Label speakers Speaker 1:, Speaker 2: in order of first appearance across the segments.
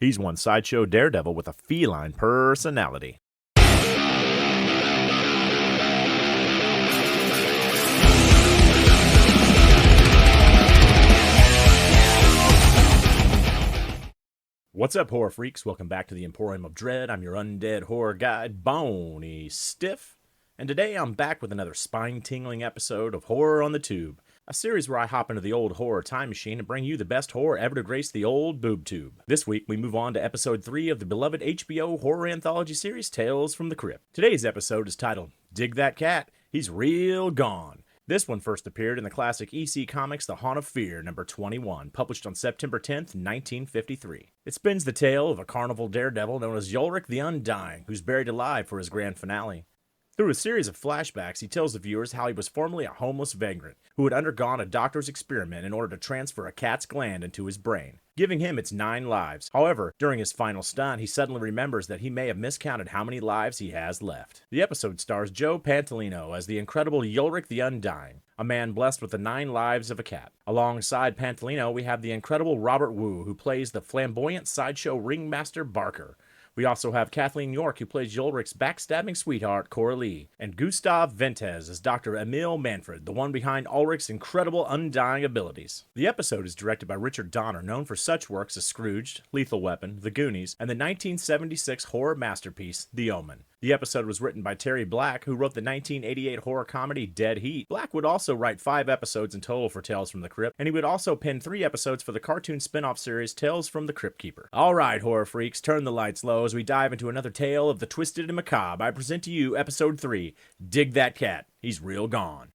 Speaker 1: He's one sideshow daredevil with a feline personality. What's up, horror freaks? Welcome back to the Emporium of Dread. I'm your undead horror guide, Boney Stiff. And today I'm back with another spine-tingling episode of Horror on the Tube, a series where I hop into the old horror time machine and bring you the best horror ever to grace the old boob tube. This week we move on to episode 3 of the beloved HBO horror anthology series Tales from the Crypt. Today's episode is titled, Dig That Cat, He's Real Gone. This one first appeared in the classic EC Comics The Haunt of Fear, number 21, published on September 10th, 1953. It spins the tale of a carnival daredevil known as Ulric the Undying, who's buried alive for his grand finale. Through a series of flashbacks, he tells the viewers how he was formerly a homeless vagrant who had undergone a doctor's experiment in order to transfer a cat's gland into his brain, giving him its 9 lives. However, during his final stunt, he suddenly remembers that he may have miscounted how many lives he has left. The episode stars Joe Pantoliano as the incredible Ulric the Undying, a man blessed with the 9 lives of a cat. Alongside Pantoliano, we have the incredible Robert Wu, who plays the flamboyant sideshow ringmaster Barker. We also have Kathleen York, who plays Ulric's backstabbing sweetheart, Coralie, and Gustav Ventez as Dr. Emil Manfred, the one behind Ulric's incredible undying abilities. The episode is directed by Richard Donner, known for such works as Scrooged, Lethal Weapon, The Goonies, and the 1976 horror masterpiece, The Omen. The episode was written by Terry Black, who wrote the 1988 horror comedy Dead Heat. Black would also write 5 episodes in total for Tales from the Crypt, and he would also pen 3 episodes for the cartoon spin-off series Tales from the Crypt Keeper. Alright, horror freaks, turn the lights low as we dive into another tale of the twisted and macabre. I present to you episode 3, Dig That Cat, He's Real Gone.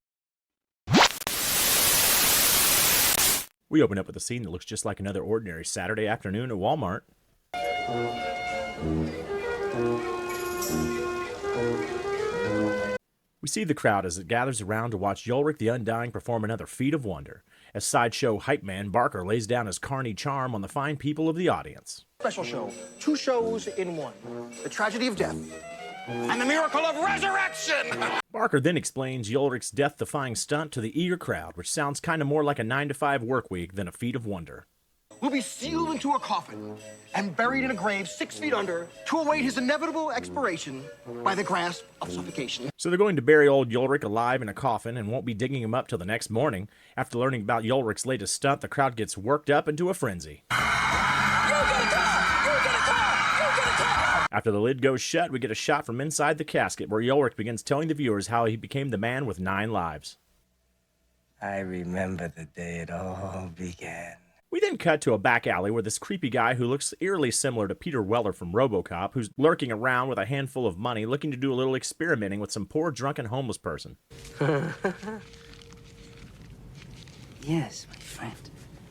Speaker 1: We open up with a scene that looks just like another ordinary Saturday afternoon at Walmart. We see the crowd as it gathers around to watch Ulric the Undying perform another feat of wonder, as sideshow hype man Barker lays down his carny charm on the fine people of the audience.
Speaker 2: Special show. 2 shows in one. The tragedy of death and the miracle of resurrection!
Speaker 1: Barker then explains Ulric's death-defying stunt to the eager crowd, which sounds kind of more like a 9-to-5 work week than a feat of wonder.
Speaker 2: Will be sealed into a coffin and buried in a grave 6 feet under to await his inevitable expiration by the grasp of suffocation.
Speaker 1: So they're going to bury old Ulric alive in a coffin and won't be digging him up till the next morning. After learning about Ulric's latest stunt, the crowd gets worked up into a frenzy. After the lid goes shut, we get a shot from inside the casket where Ulric begins telling the viewers how he became the man with 9 lives.
Speaker 3: I remember the day it all began.
Speaker 1: We then cut to a back alley where this creepy guy who looks eerily similar to Peter Weller from RoboCop, who's lurking around with a handful of money looking to do a little experimenting with some poor drunken homeless person.
Speaker 3: Yes, my friend.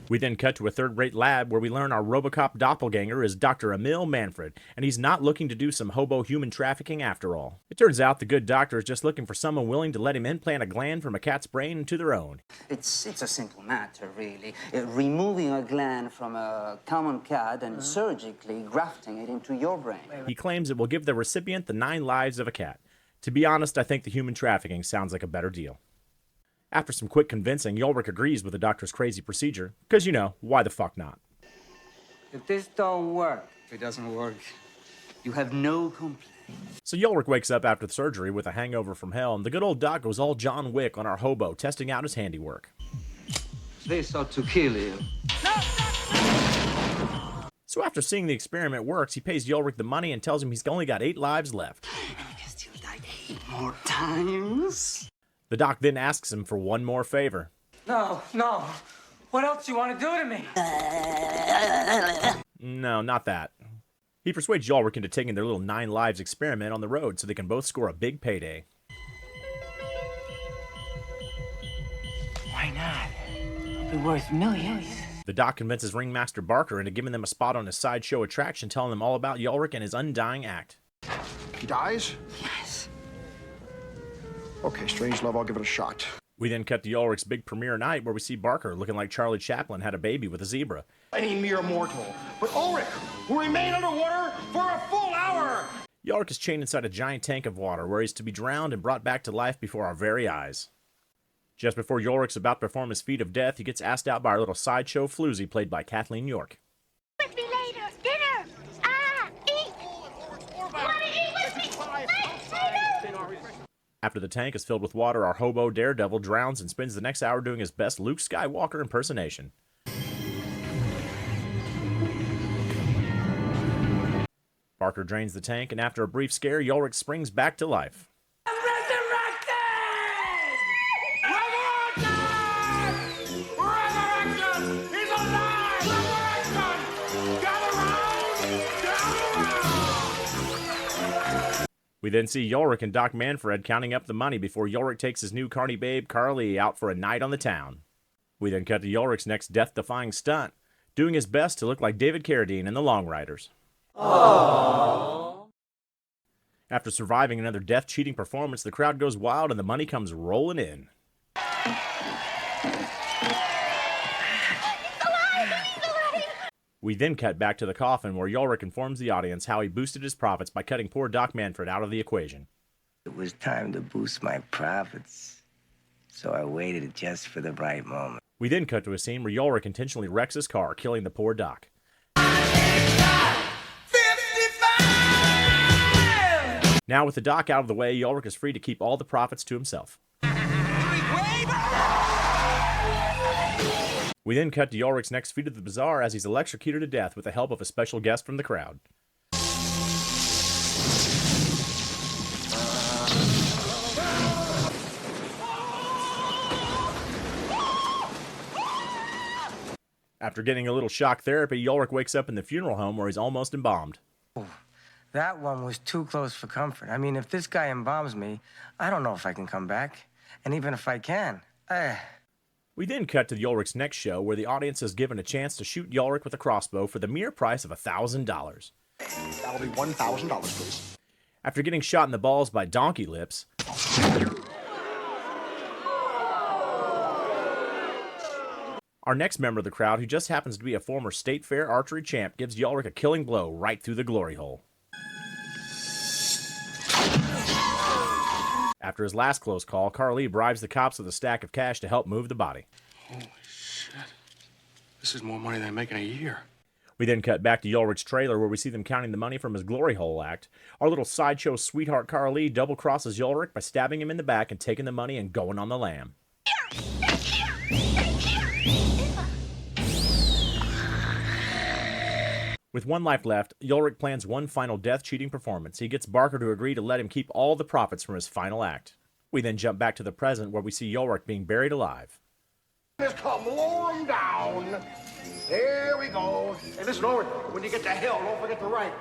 Speaker 1: We then cut to a third-rate lab where we learn our RoboCop doppelganger is Dr. Emil Manfred, and he's not looking to do some hobo human trafficking after all. It turns out the good doctor is just looking for someone willing to let him implant a gland from a cat's brain into their own.
Speaker 4: It's a simple matter, really. Removing a gland from a common cat and surgically grafting it into your brain.
Speaker 1: He claims it will give the recipient the 9 lives of a cat. To be honest, I think the human trafficking sounds like a better deal. After some quick convincing, Ulric agrees with the doctor's crazy procedure, because, you know, why the fuck not?
Speaker 4: If this don't work, if it doesn't work, you have no complaint.
Speaker 1: So Ulric wakes up after the surgery with a hangover from hell, and the good old doc goes all John Wick on our hobo, testing out his handiwork.
Speaker 4: This ought to kill you.
Speaker 1: So after seeing the experiment works, he pays Ulric the money and tells him he's only got 8 lives left.
Speaker 4: And you can still die 8 more times.
Speaker 1: The doc then asks him for one more favor.
Speaker 5: No. What else do you want to do to me?
Speaker 1: No, not that. He persuades Ulric into taking their little 9 lives experiment on the road so they can both score a big payday.
Speaker 5: Why not? It'll be worth millions.
Speaker 1: The doc convinces Ringmaster Barker into giving them a spot on his sideshow attraction, telling them all about Ulric and his undying act.
Speaker 2: He dies?
Speaker 5: Yes.
Speaker 2: Okay, Strangelove, I'll give it a shot.
Speaker 1: We then cut to Ulric's big premiere night where we see Barker looking like Charlie Chaplin had a baby with a zebra.
Speaker 2: Any mere mortal. But Ulric will remain underwater for a full hour!
Speaker 1: Ulric is chained inside a giant tank of water where he's to be drowned and brought back to life before our very eyes. Just before Ulric's about to perform his feat of death, he gets asked out by our little sideshow floozy played by Kathleen York.
Speaker 6: With me later. Dinner.
Speaker 1: After the tank is filled with water, our hobo daredevil drowns and spends the next hour doing his best Luke Skywalker impersonation. Barker drains the tank, and after a brief scare, Ulric springs back to life. We then see Ulric and Doc Manfred counting up the money before Ulric takes his new carny babe, Carly, out for a night on the town. We then cut to Ulric's next death-defying stunt, doing his best to look like David Carradine in The Long Riders. Aww. After surviving another death-cheating performance, the crowd goes wild and the money comes rolling in. We then cut back to the coffin where Ulric informs the audience how he boosted his profits by cutting poor Doc Manfred out of the equation.
Speaker 3: It was time to boost my profits, so I waited just for the right moment.
Speaker 1: We then cut to a scene where Ulric intentionally wrecks his car, killing the poor Doc. Now with the Doc out of the way, Ulric is free to keep all the profits to himself. We then cut to Ulric's next feat of the bazaar as he's electrocuted to death with the help of a special guest from the crowd. After getting a little shock therapy, Ulric wakes up in the funeral home where he's almost embalmed.
Speaker 3: That one was too close for comfort. I mean, if this guy embalms me, I don't know if I can come back. And even if I can,
Speaker 1: We then cut to Ulric's next show where the audience is given a chance to shoot Ulric with a crossbow for the mere price of $1,000.
Speaker 2: That'll be $1,000, please.
Speaker 1: After getting shot in the balls by Donkey Lips, our next member of the crowd, who just happens to be a former State Fair archery champ, gives Ulric a killing blow right through the glory hole. After his last close call, Carly bribes the cops with a stack of cash to help move the body.
Speaker 6: Holy shit. This is more money than I make in a year.
Speaker 1: We then cut back to Ulric's trailer where we see them counting the money from his glory hole act. Our little sideshow sweetheart Carly double-crosses Ulric by stabbing him in the back and taking the money and going on the lam. With one life left, Ulric plans one final death-cheating performance. He gets Barker to agree to let him keep all the profits from his final act. We then jump back to the present where we see Ulric being buried alive.
Speaker 2: Just come lower him down. There we go. Hey, listen, Ulric, when you get to hell, don't forget to write.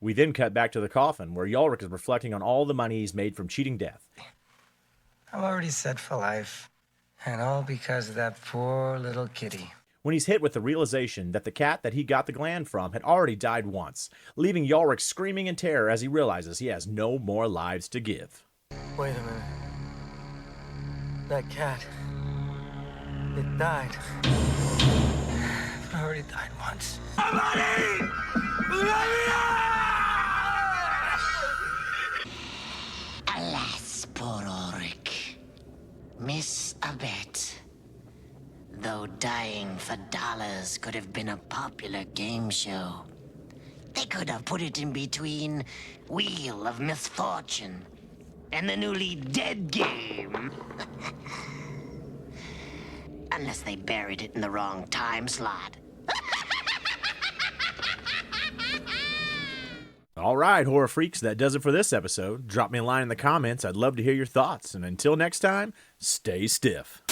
Speaker 1: We then cut back to the coffin where Ulric is reflecting on all the money he's made from cheating death.
Speaker 3: I'm already set for life. And all because of that poor little kitty.
Speaker 1: When he's hit with the realization that the cat that he got the gland from had already died once, leaving Ulric screaming in terror as he realizes he has no more lives to give.
Speaker 3: Wait a minute. That cat, it died. It already died once.
Speaker 7: Alas, poor Ulric. Miss a bet. Though dying for dollars could have been a popular game show, they could have put it in between Wheel of Misfortune and the newly dead game. Unless they buried it in the wrong time slot.
Speaker 1: All right, horror freaks, that does it for this episode. Drop me a line in the comments. I'd love to hear your thoughts. And until next time, stay stiff.